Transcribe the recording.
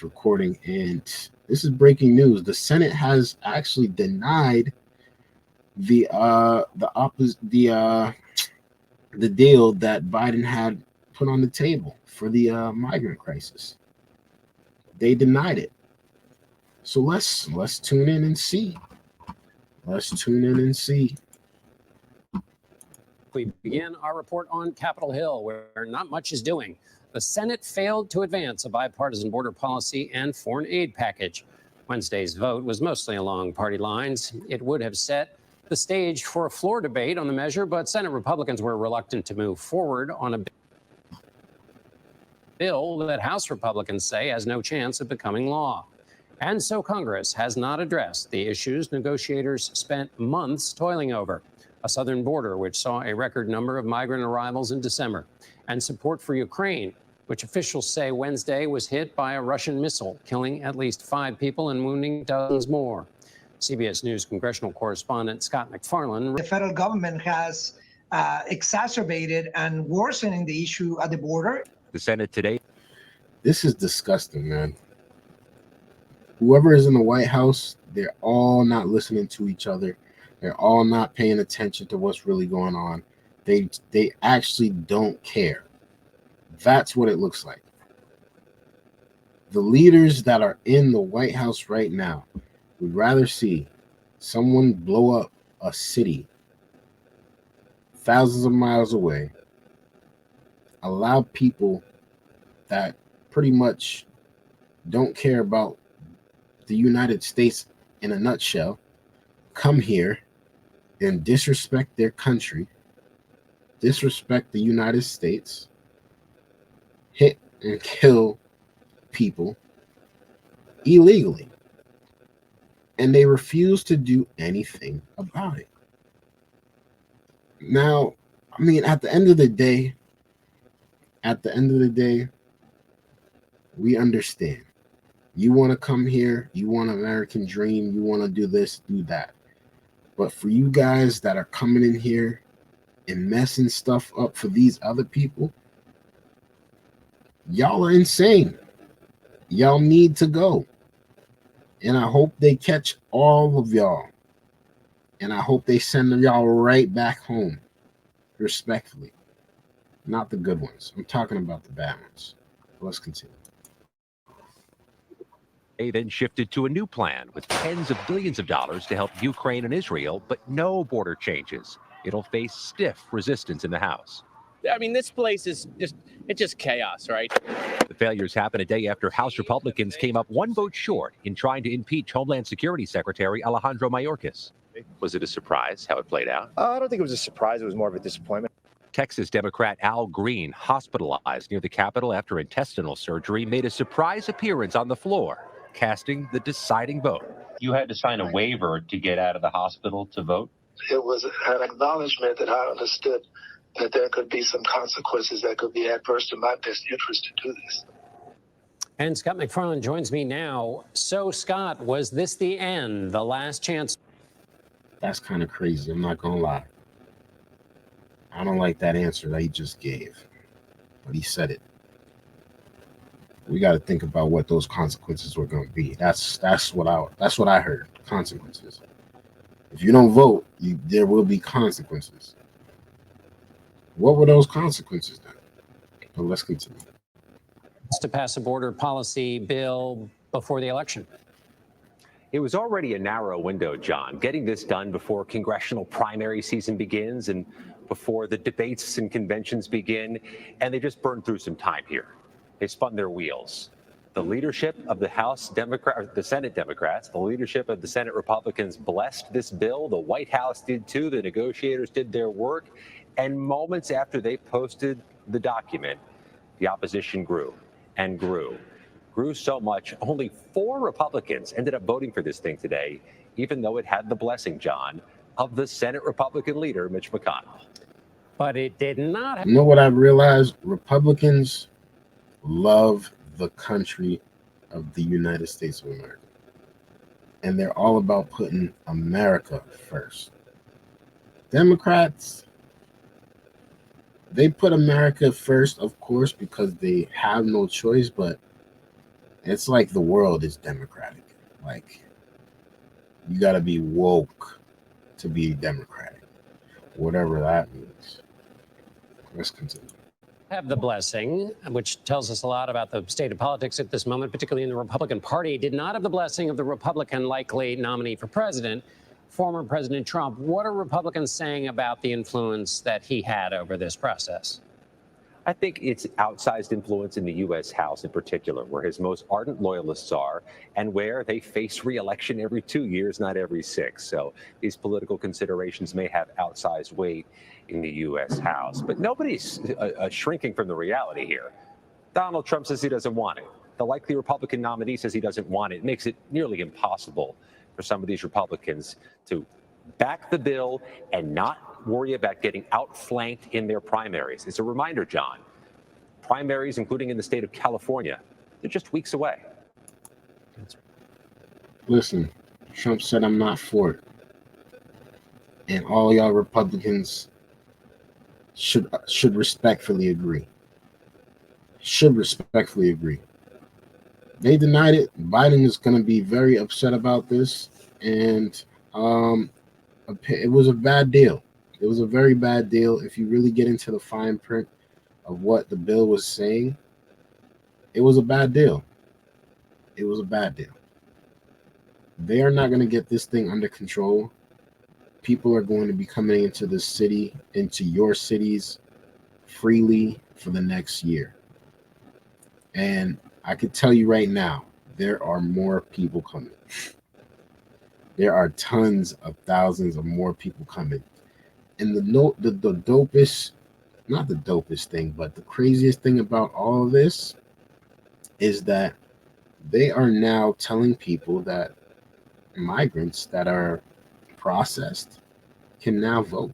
recording, and this is breaking news. The Senate has actually denied the deal that Biden had put on the table for the migrant crisis. They denied it. So let's tune in and see. Let's tune in and see. We begin our report on Capitol Hill, where not much is doing. The Senate failed to advance a bipartisan border policy and foreign aid package. Wednesday's vote was mostly along party lines. It would have set the stage for a floor debate on the measure, but Senate Republicans were reluctant to move forward on a bill that House Republicans say has no chance of becoming law. And so Congress has not addressed the issues negotiators spent months toiling over. A southern border which saw a record number of migrant arrivals in December, and support for Ukraine, which officials say Wednesday was hit by a Russian missile, killing at least 5 people and wounding dozens more. CBS News congressional correspondent Scott McFarland. The federal government has exacerbated and worsening the issue at the border. The Senate today. This is disgusting, man. Whoever is in the White House, they're all not listening to each other. They're all not paying attention to what's really going on. They actually don't care. That's what it looks like. The leaders that are in the White House right now would rather see someone blow up a city thousands of miles away, allow people that pretty much don't care about the United States in a nutshell come here and disrespect their country, disrespect the United States, hit and kill people illegally. And they refuse to do anything about it. Now, I mean, at the end of the day, we understand. You want to come here, you want an American dream, you want to do this, do that. But for you guys that are coming in here and messing stuff up for these other people, y'all are insane. Y'all need to go. And I hope they catch all of y'all. And I hope they send y'all right back home, respectfully. Not the good ones. I'm talking about the bad ones. Let's continue. They then shifted to a new plan with tens of billions of dollars to help Ukraine and Israel, but no border changes. It'll face stiff resistance in the House. I mean, this place is just chaos, right? The failures happen a day after House Republicans came up one vote short in trying to impeach Homeland Security Secretary Alejandro Mayorkas. Was it a surprise how it played out? I don't think it was a surprise. It was more of a disappointment. Texas Democrat Al Green, hospitalized near the Capitol after intestinal surgery, made a surprise appearance on the floor, casting the deciding vote. You had to sign a waiver to get out of the hospital to vote? It was an acknowledgement that I understood that there could be some consequences that could be adverse to my best interest to do this. And Scott McFarland joins me now. So, Scott, was this the end, the last chance? That's kind of crazy. I'm not going to lie. I don't like that answer that he just gave, but he said it. We got to think about what those consequences were going to be. That's what I heard. Consequences. If you don't vote, there will be consequences. What were those consequences then? Well, let's continue. To pass a border policy bill before the election. It was already a narrow window, John, getting this done before congressional primary season begins and before the debates and conventions begin, and they just burned through some time here. They spun their wheels. The leadership of the the Senate Democrats, the leadership of the Senate Republicans blessed this bill. The White House did too. The negotiators did their work. And moments after they posted the document, the opposition grew and grew so much. Only 4 Republicans ended up voting for this thing today, even though it had the blessing, John, of the Senate Republican leader, Mitch McConnell. But it did not. You know what I've realized? Republicans love the country of the United States of America. And they're all about putting America first. Democrats, they put America first, of course, because they have no choice, but It's like the world is democratic. Like, you got to be woke to be democratic, whatever that means. Let's continue. Have the blessing, which tells us a lot about the state of politics at this moment, particularly in the Republican Party, did not have the blessing of the Republican likely nominee for president, former President Trump. What are Republicans saying about the influence that he had over this process? I think it's outsized influence in the U.S. House in particular, where his most ardent loyalists are and where they face re-election every 2 years, not every 6. So these political considerations may have outsized weight in the U.S. House. But nobody's shrinking from the reality here. Donald Trump says he doesn't want it. The likely Republican nominee says he doesn't want it. It makes it nearly impossible for some of these Republicans to back the bill and not worry about getting outflanked in their primaries. It's a reminder, John, primaries, including in the state of California, they're just weeks away. Listen, Trump said I'm not for it. And all y'all Republicans should respectfully agree. Should respectfully agree. They denied it. Biden is going to be very upset about this. And it was a bad deal. It was a very bad deal. If you really get into the fine print of what the bill was saying, it was a bad deal. It was a bad deal. They are not going to get this thing under control. People are going to be coming into the city, into your cities, freely for the next year. And I can tell you right now, there are more people coming. There are tons of thousands of more people coming. And the dopest, not the dopest thing, but the craziest thing about all of this is that they are now telling people that migrants that are processed can now vote.